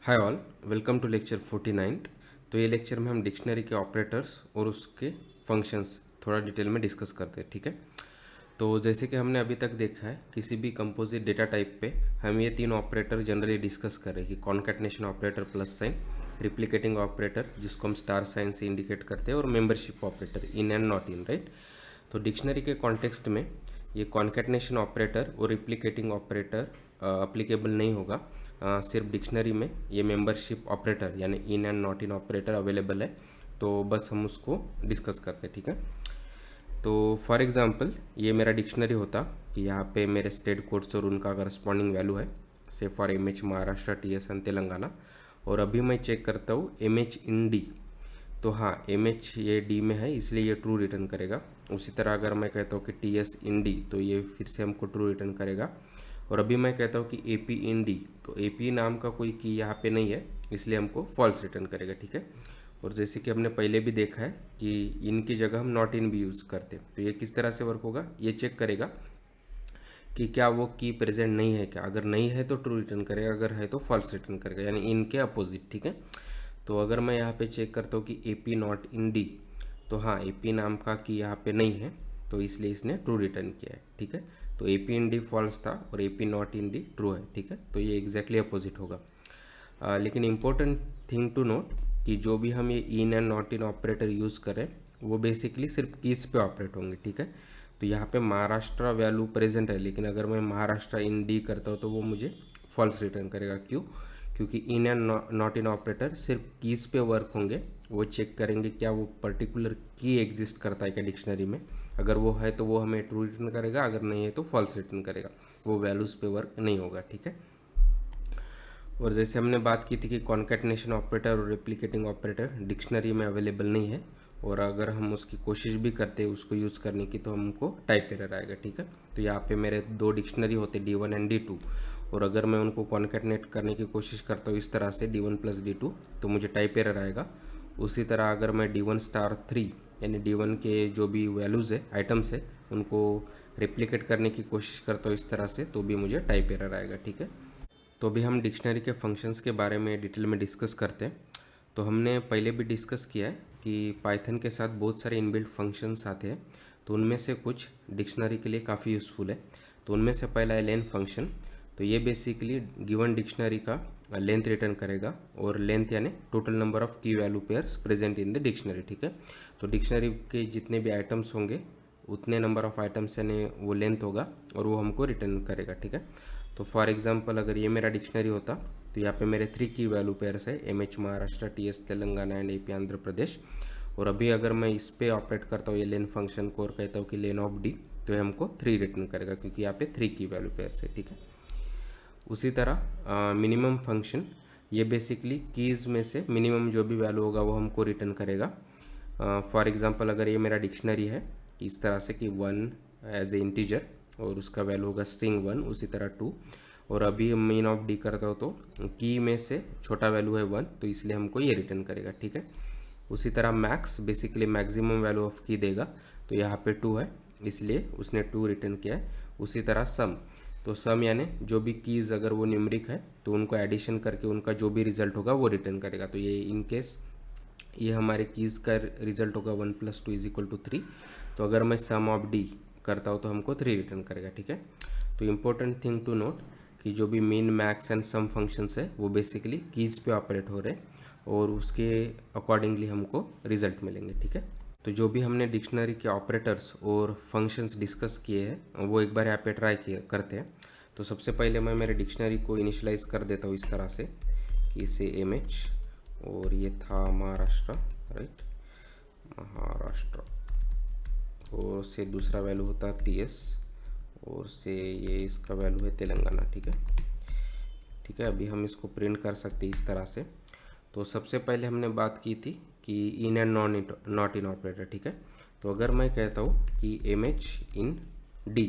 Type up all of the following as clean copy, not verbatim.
Hi all, welcome to lecture 49। तो ये lecture में हम डिक्शनरी के ऑपरेटर्स और उसके फंक्शंस थोड़ा डिटेल में डिस्कस करते हैं। ठीक है, तो जैसे कि हमने अभी तक देखा है, किसी भी कंपोजिट डेटा टाइप पे हम ये तीन ऑपरेटर जनरली डिस्कस कर रहे हैं कि concatenation operator plus sign, replicating operator जिसको हम स्टार साइन से इंडिकेट करते हैं, और membership operator in and not in, right. तो डिक्शनरी के कॉन्टेक्स्ट में ये कॉन्कैटिनेशन ऑपरेटर और रिप्लिकेटिंग ऑपरेटर अप्लीकेबल नहीं होगा। सिर्फ डिक्शनरी में ये मेंबरशिप ऑपरेटर यानी in and not in operator available है, तो बस हम उसको डिस्कस करते हैं। ठीक है, तो फॉर एग्जांपल ये मेरा डिक्शनरी होता कि यहाँ पे मेरे स्टेट कोड्स और उनका करस्पॉन्डिंग वैल्यू है, say for M H Maharashtra, T S and Telangana. और अभी मैं चेक करता हूँ एम एच इन डी, तो हाँ एम एच ये डी में है इसलिए ये ट्रू रिटर्न करेगा। उसी तरह अगर मैं कहता हूँ कि टी एस इन डी, तो ये फिर से हमको ट्रू रिटर्न करेगा। और अभी मैं कहता हूँ कि ए पी इन डी, तो ए पी नाम का कोई की यहाँ पे नहीं है इसलिए हमको फॉल्स रिटर्न करेगा। ठीक है, और जैसे कि हमने पहले भी देखा है कि इन की जगह हम नॉट इन भी यूज़ करते हैं, तो ये किस तरह से वर्क होगा, ये चेक करेगा कि क्या वो की प्रेजेंट नहीं है क्या। अगर नहीं है तो ट्रू रिटर्न करेगा, अगर है तो फॉल्स रिटर्न करेगा, यानी इनके अपोजिट। ठीक है, तो अगर मैं यहाँ पे चेक करता हूँ कि ए पी नॉट इन डी, तो हाँ ए पी नाम का की यहाँ पे नहीं है, तो इसलिए इसने ट्रू रिटर्न किया है। ठीक है, तो A P in D false था और A P not in D true है। ठीक है, तो ये एग्जैक्टली अपोजिट होगा। लेकिन इम्पोर्टेंट थिंग टू नोट कि जो भी हम ये in and not in operator use करें वो बेसिकली सिर्फ कीज पे ऑपरेट होंगे। ठीक है, तो यहाँ पे महाराष्ट्र वैल्यू प्रेजेंट है, लेकिन अगर मैं महाराष्ट्र इन डी करता हूँ तो वो मुझे फॉल्स रिटर्न करेगा। क्यों? क्योंकि in and not in operator सिर्फ कीज पे वर्क होंगे, वो चेक करेंगे क्या वो पर्टिकुलर की एग्जिस्ट करता है क्या डिक्शनरी में। अगर वो है तो वो हमें ट्रू रिटर्न करेगा, अगर नहीं है तो फॉल्स रिटर्न करेगा, वो वैल्यूज़ पे वर्क नहीं होगा। ठीक है, और जैसे हमने बात की थी कि कॉन्कैटिनेशन ऑपरेटर और रेप्लिकेटिंग ऑपरेटर डिक्शनरी में अवेलेबल नहीं है, और अगर हम उसकी कोशिश भी करते हैं उसको यूज़ करने की तो हमको टाइप एरर आएगा। ठीक है, तो यहाँ पे मेरे दो डिक्शनरी होते D1 एंड D2, और अगर मैं उनको कॉन्कैटिनेट करने की कोशिश करता हूँ इस तरह से D1 प्लस D2, तो मुझे टाइप एरर आएगा। उसी तरह अगर मैं D1 स्टार 3 यानी D1 के जो भी वैल्यूज़ है, आइटम्स है, उनको रेप्लिकेट करने की कोशिश करता हूँ इस तरह से, तो भी मुझे टाइप एरर आएगा। ठीक है, तो अभी हम डिक्शनरी के फंक्शंस के बारे में डिटेल में डिस्कस करते हैं। तो हमने पहले भी डिस्कस किया है कि पाइथन के साथ बहुत सारे इनबिल्ट फंक्शंस आते हैं, तो उनमें से कुछ डिक्शनरी के लिए काफ़ी यूज़फुल है। तो उनमें से पहला है लेंथ फंक्शन। तो ये बेसिकली गिवन डिक्शनरी का लेंथ रिटर्न करेगा, और लेंथ यानी टोटल नंबर ऑफ की value pairs present in the dictionary. ठीक है, तो डिक्शनरी के जितने भी आइटम्स होंगे उतने नंबर ऑफ आइटम्स यानी वो लेंथ होगा, और वो हमको रिटर्न करेगा। ठीक है, तो फॉर एग्जांपल अगर ये मेरा डिक्शनरी होता तो यहाँ पे मेरे 3 की वैल्यू पेयर्स है, M H Maharashtra, T S Telangana and A P Andhra Pradesh. और अभी अगर मैं इस पे ऑपरेट करता हूँ ये लेन फंक्शन को, और कहता हूँ कि लेन ऑफ डी, तो ये हमको 3 रिटर्न करेगा क्योंकि यहाँ पे 3 की वैल्यू पेयर्स है। ठीक है, उसी तरह मिनिमम फंक्शन, ये बेसिकली कीज़ में से मिनिमम जो भी वैल्यू होगा वो हमको रिटर्न करेगा। फॉर एग्जांपल अगर ये मेरा डिक्शनरी है इस तरह से कि 1 एज ए इंटीजर और उसका वैल्यू होगा स्ट्रिंग 1, उसी तरह 2, और अभी मेन ऑफ डी करता हो तो की में से छोटा वैल्यू है 1, तो इसलिए हमको ये रिटर्न करेगा। ठीक है, उसी तरह max basically maximum value of की देगा, तो यहाँ पे 2 है इसलिए उसने 2 रिटर्न किया है। उसी तरह सम, तो सम यानी जो भी कीज़ अगर वो न्यूमरिक है तो उनको एडिशन करके उनका जो भी रिजल्ट होगा वो रिटर्न करेगा। तो ये इन केस ये हमारे कीज़ का रिजल्ट होगा 1 + 2 = 3, तो अगर मैं सम ऑफ डी करता हूँ तो हमको 3 रिटर्न करेगा। ठीक है, तो इम्पोर्टेंट थिंग टू नोट कि जो भी mean max and sum functions है वो बेसिकली कीज़ पे ऑपरेट हो रहे हैं, और उसके अकॉर्डिंगली हमको रिजल्ट मिलेंगे। ठीक है, तो जो भी हमने डिक्शनरी के ऑपरेटर्स और फंक्शंस डिस्कस किए हैं वो एक बार यहाँ पे ट्राई करते हैं। तो सबसे पहले मैं मेरे डिक्शनरी को इनिशलाइज कर देता हूँ इस तरह से कि इसे एम एच, और ये था महाराष्ट्र, राइट, महाराष्ट्र, और से दूसरा वैल्यू होता है टी एस, और से ये इसका वैल्यू है तेलंगाना। ठीक है, ठीक है, अभी हम इसको प्रिंट कर सकते हैं इस तरह से। तो सबसे पहले हमने बात की थी कि in and not in operator. ठीक है, तो अगर मैं कहता हूँ कि एम एच इन डी,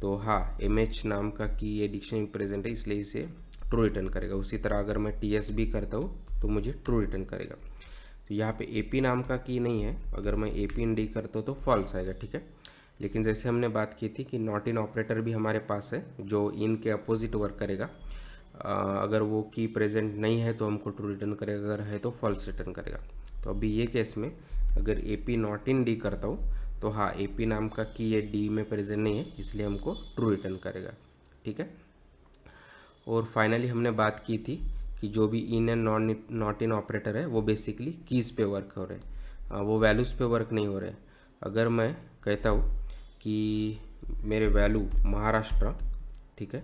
तो हाँ एम एच नाम का की ये डिक्शनरी प्रेजेंट है इसलिए इसे ट्रू रिटर्न करेगा। उसी तरह अगर मैं टी एस भी करता हूँ तो मुझे ट्रू रिटर्न करेगा। तो यहाँ पे ए पी नाम का की नहीं है, अगर मैं ए पी इन डी करता हूँ तो फॉल्स आएगा। ठीक है, लेकिन जैसे हमने बात की थी कि नॉट इन ऑपरेटर भी हमारे पास है जो इन के अपोजिट वर्क करेगा। अगर वो की प्रेजेंट नहीं है तो हमको ट्रू रिटर्न करेगा, अगर है तो फॉल्स रिटर्न करेगा। तो अभी ये केस में अगर ए पी नॉट इन डी करता हूँ तो हाँ, ए पी नाम का की ये डी में प्रेजेंट नहीं है, इसलिए हमको ट्रू रिटर्न करेगा। ठीक है। और फाइनली हमने बात की थी कि जो भी in and not in operator है वो बेसिकली कीज़ पे वर्क हो रहे हैं, वो वैल्यूज़ पे वर्क नहीं हो रहे। अगर मैं कहता हूँ कि मेरे वैल्यू महाराष्ट्र, ठीक है,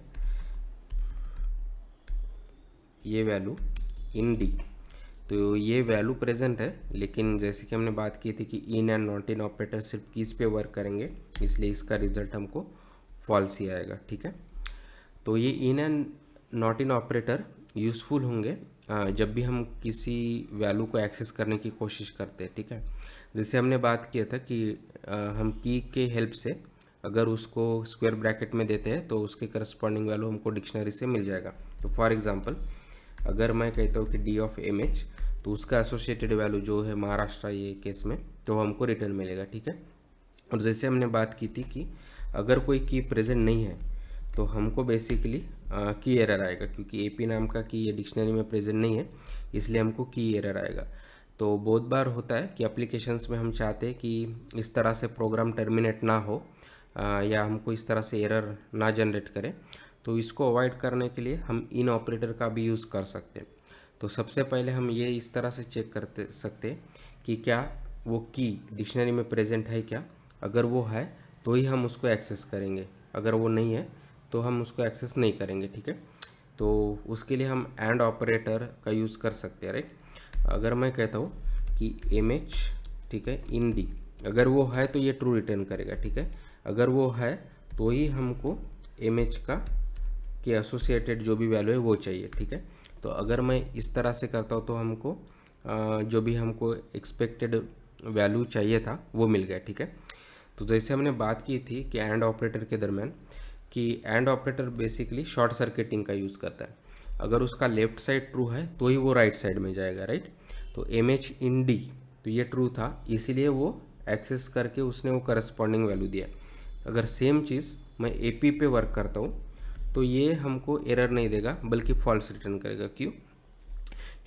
ये वैल्यू इन डी, तो ये वैल्यू प्रेजेंट है, लेकिन जैसे कि हमने बात की थी कि in and not in operator सिर्फ कीज़ पे वर्क करेंगे, इसलिए इसका रिजल्ट हमको फॉल्स ही आएगा। ठीक है। तो ये in and not in operator useful होंगे जब भी हम किसी वैल्यू को एक्सेस करने की कोशिश करते हैं। ठीक है। जैसे हमने बात किया था कि हम की के हेल्प से अगर उसको स्क्वायर ब्रैकेट में देते हैं तो उसके करस्पॉन्डिंग वैल्यू हमको डिक्शनरी से मिल जाएगा। तो फॉर एग्जांपल अगर मैं कहता हूँ कि डी ऑफ एम एच, तो उसका एसोसिएटेड वैल्यू जो है महाराष्ट्र ये केस में, तो हमको रिटर्न मिलेगा। ठीक है। और जैसे हमने बात की थी कि अगर कोई की प्रेजेंट नहीं है तो हमको बेसिकली की एरर आएगा, क्योंकि एपी नाम का की ये डिक्शनरी में प्रेजेंट नहीं है, इसलिए हमको की एरर आएगा। तो बहुत बार होता है कि एप्लीकेशंस में हम चाहते हैं कि इस तरह से प्रोग्राम टर्मिनेट ना हो या हमको इस तरह से एरर ना जनरेट करे, तो इसको अवॉइड करने के लिए हम इन ऑपरेटर का भी यूज़ कर सकते हैं। तो सबसे पहले हम ये इस तरह से चेक करते सकते हैं कि क्या वो की डिक्शनरी में प्रेजेंट है क्या। अगर वो है तो ही हम उसको एक्सेस करेंगे, अगर वो नहीं है तो हम उसको एक्सेस नहीं करेंगे। ठीक है। तो उसके लिए हम एंड ऑपरेटर का यूज़ कर सकते हैं, राइट। अगर मैं कहता हूँ कि एम एच, ठीक है, इन डी, अगर वो है तो ये ट्रू रिटर्न करेगा। ठीक है। अगर वो है तो ही हमको एम एच का कि एसोसिएटेड जो भी वैल्यू है वो चाहिए। ठीक है। तो अगर मैं इस तरह से करता हूँ तो हमको जो भी हमको एक्सपेक्टेड वैल्यू चाहिए था वो मिल गया। ठीक है। तो जैसे हमने बात की थी कि एंड ऑपरेटर के दरम्यान कि and operator basically short circuiting का यूज़ करता है। अगर उसका लेफ्ट साइड ट्रू है तो ही वो राइट साइड में जाएगा, राइट। तो एम एच इन डी, तो ये ट्रू था, इसीलिए वो एक्सेस करके उसने वो करस्पॉन्डिंग वैल्यू दिया। अगर सेम चीज़ मैं ए पी पे वर्क करता हूँ तो ये हमको एरर नहीं देगा बल्कि फॉल्स रिटर्न करेगा। क्यों?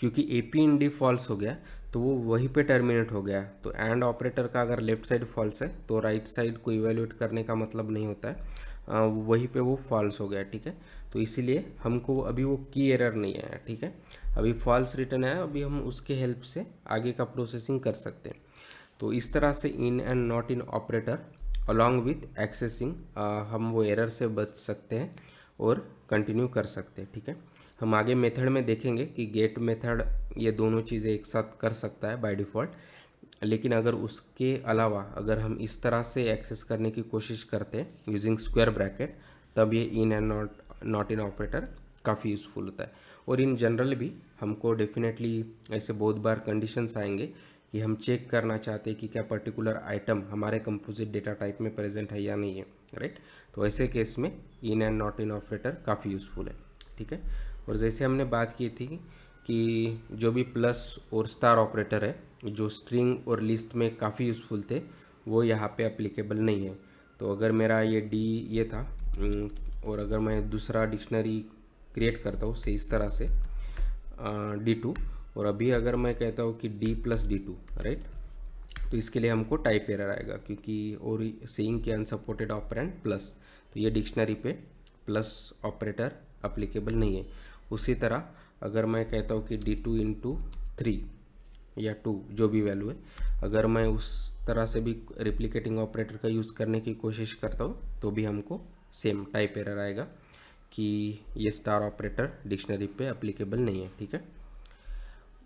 क्योंकि A P in D false हो गया तो वो वहीं पे टर्मिनेट हो गया। तो एंड ऑपरेटर का अगर लेफ्ट साइड फॉल्स है तो राइट साइड को इवेल्यूएट करने का मतलब नहीं होता है, वहीं पे वो फॉल्स हो गया। ठीक है। तो इसीलिए हमको अभी वो की एरर नहीं आया। ठीक है। अभी फॉल्स रिटर्न आया, अभी हम उसके हेल्प से आगे का प्रोसेसिंग कर सकते हैं। तो इस तरह से in and not in operator along with accessing हम वो एरर से बच सकते हैं और कंटिन्यू कर सकते हैं। ठीक है। हम आगे मेथड में देखेंगे कि गेट मेथड ये दोनों चीज़ें एक साथ कर सकता है बाय डिफ़ॉल्ट, लेकिन अगर उसके अलावा अगर हम इस तरह से एक्सेस करने की कोशिश करते हैं यूजिंग स्क्वायर ब्रैकेट, तब ये in and not in operator काफ़ी यूज़फुल होता है। और इन जनरल भी हमको डेफिनेटली ऐसे बहुत बार कंडीशंस आएंगे कि हम चेक करना चाहते हैं कि क्या पर्टिकुलर आइटम हमारे कंपोजिट डेटा टाइप में प्रेजेंट है या नहीं है, राइट। तो ऐसे केस में in and not in operator काफ़ी यूज़फुल है। ठीक है। और जैसे हमने बात की थी कि जो भी प्लस और स्टार ऑपरेटर है जो स्ट्रिंग और लिस्ट में काफ़ी यूज़फुल थे, वो यहाँ पे अप्लीकेबल नहीं है। तो अगर मेरा ये डी ये था और अगर मैं दूसरा डिक्शनरी क्रिएट करता हूँ से इस तरह से D2, और अभी अगर मैं कहता हूँ कि D प्लस D2, राइट, तो इसके लिए हमको टाइप एरर आएगा क्योंकि और सेइंग के अनसपोर्टेड ऑपरेंड प्लस, तो ये डिक्शनरी पे प्लस ऑपरेटर अप्लीकेबल नहीं है। उसी तरह अगर मैं कहता हूँ कि D2 इंटू 3 या 2 जो भी वैल्यू है, अगर मैं उस तरह से भी रिप्लिकेटिंग ऑपरेटर का यूज़ करने की कोशिश करता हूँ तो भी हमको सेम टाइप एरर आएगा कि ये स्टार ऑपरेटर डिक्शनरी पे अप्लीकेबल नहीं है। ठीक है।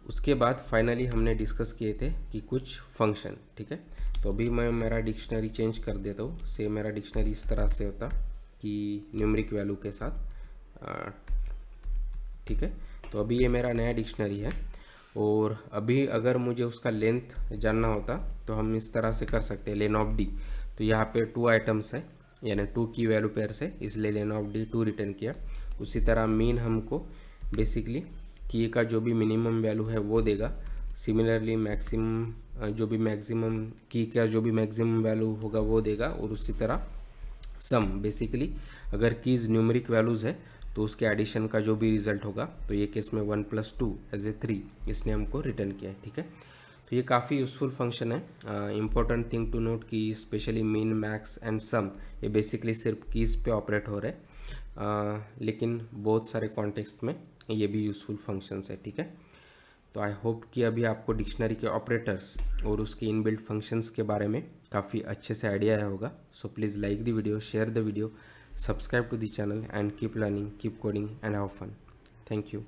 उसके बाद फाइनली हमने डिस्कस किए थे कि कुछ फंक्शन, ठीक है। तो अभी मैं मेरा डिक्शनरी चेंज कर देता हूँ, से मेरा डिक्शनरी इस तरह से होता कि न्यूमेरिक वैल्यू के साथ, ठीक है। तो अभी ये मेरा नया डिक्शनरी है और अभी अगर मुझे उसका लेंथ जानना होता तो हम इस तरह से कर सकते हैं लेन ऑफ डी। तो यहाँ पे 2 आइटम्स है यानी 2 की वैल्यू पेयर से, इसलिए लेन ऑफ डी 2 रिटर्न किया। उसी तरह मीन हमको बेसिकली की का जो भी मिनिमम वैल्यू है वो देगा। सिमिलरली मैक्सिमम जो भी मैक्सिमम की का जो भी मैक्सिमम वैल्यू होगा वो देगा। और उसी तरह सम बेसिकली अगर कीज़ न्यूमेरिक वैल्यूज़ है तो उसके एडिशन का जो भी रिजल्ट होगा, तो ये केस में 1 + 2 एज ए 3 इसने हमको रिटर्न किया है, ठीक है। तो ये काफ़ी यूज़फुल फंक्शन है। इम्पोर्टेंट थिंग टू नोट कि स्पेशली मिन, मैक्स एंड सम ये बेसिकली सिर्फ कीज़ पे ऑपरेट हो रहे हैं, लेकिन बहुत सारे कॉन्टेक्स्ट में ये भी यूज़फुल फंक्शंस है, ठीक है। तो आई होप कि अभी आपको डिक्शनरी के ऑपरेटर्स और उसके इनबिल्ट फंक्शंस के बारे में काफ़ी अच्छे से आइडिया आया होगा। So please like the video, share the video, subscribe to the channel and keep learning, keep coding and have fun. Thank you.